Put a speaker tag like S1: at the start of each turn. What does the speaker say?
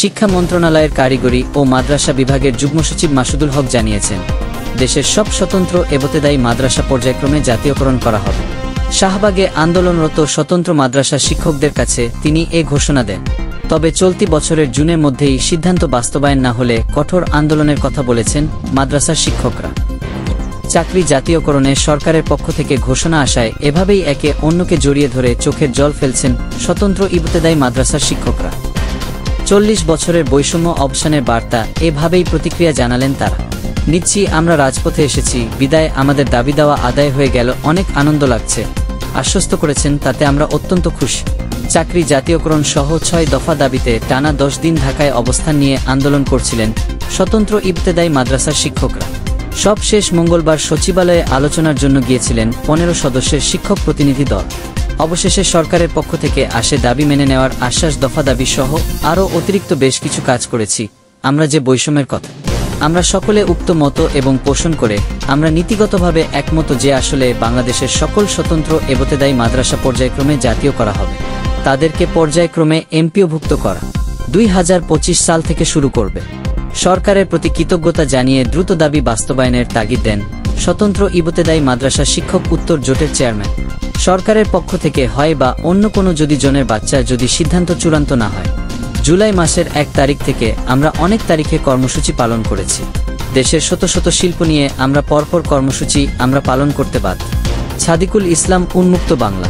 S1: শিক্ষা মন্ত্রণালয়ের কারিগরি ও মাদ্রাসা বিভাগের যুগ্ম সচিব মাসুদুল হক জানিয়েছেন, দেশের সব স্বতন্ত্র এবতেদায়ী মাদ্রাসা পর্যায়ক্রমে জাতীয়করণ করা হবে। শাহবাগে আন্দোলনরত স্বতন্ত্র মাদ্রাসা শিক্ষকদের কাছে তিনি এ ঘোষণা দেন। তবে চলতি বছরের জুনের মধ্যেই সিদ্ধান্ত বাস্তবায়ন না হলে কঠোর আন্দোলনের কথা বলেছেন মাদ্রাসার শিক্ষকরা। চাকরি জাতীয়করণে সরকারের পক্ষ থেকে ঘোষণা আসায় এভাবেই একে অন্যকে জড়িয়ে ধরে চোখের জল ফেলছেন স্বতন্ত্র ইবতেদায়ী মাদ্রাসার শিক্ষকরা। 40 বছরের বৈষম্য অবসানের বার্তা এভাবেই প্রতিক্রিয়া জানালেন তারা। নিচ্ছি আমরা রাজপথে এসেছি, বিদায় আমাদের দাবি দেওয়া আদায় হয়ে গেল, অনেক আনন্দ লাগছে আশ্বস্ত করেছেন। তাতে আমরা অত্যন্ত খুশি। চাকরি জাতীয়করণ সহ 6 দফা দাবিতে টানা 10 দিন ঢাকায় অবস্থান নিয়ে আন্দোলন করছিলেন স্বতন্ত্র ইবতেদায়ী মাদ্রাসার শিক্ষকরা। সব শেষ মঙ্গলবার সচিবালয়ে আলোচনার জন্য গিয়েছিলেন 15 সদস্যের শিক্ষক প্রতিনিধি দল। অবশেষে সরকারের পক্ষ থেকে আসে দাবি মেনে নেওয়ার আশ্বাস। দফা দাবি সহ আরও অতিরিক্ত বেশ কিছু কাজ করেছি আমরা, যে বৈষম্যের কথা আমরা সকলে উক্ত মত এবং পোষণ করে আমরা নীতিগতভাবে একমত যে আসলে বাংলাদেশের সকল স্বতন্ত্র এবতেদায়ী মাদ্রাসা পর্যায়ক্রমে জাতীয় করা হবে, তাদেরকে পর্যায়ক্রমে এমপিওভুক্ত করা 2025 সাল থেকে শুরু করবে। সরকারের প্রতি কৃতজ্ঞতা জানিয়ে দ্রুত দাবি বাস্তবায়নের তাগিদ দেন স্বতন্ত্র ইবতেদায়ী মাদ্রাসা শিক্ষক উত্তর জোটের চেয়ারম্যান। সরকারের পক্ষ থেকে হয় বা অন্য কোনো যদি জনের বাচ্চা যদি সিদ্ধান্ত চূড়ান্ত না হয়, জুলাই মাসের 1 তারিখ থেকে আমরা অনেক তারিখে কর্মসূচি পালন করেছি। দেশের শত শত শিল্প নিয়ে আমরা পরপর কর্মসূচি আমরা পালন করতে বাধ্য। সাদিকুল ইসলাম, উন্মুক্ত বাংলা।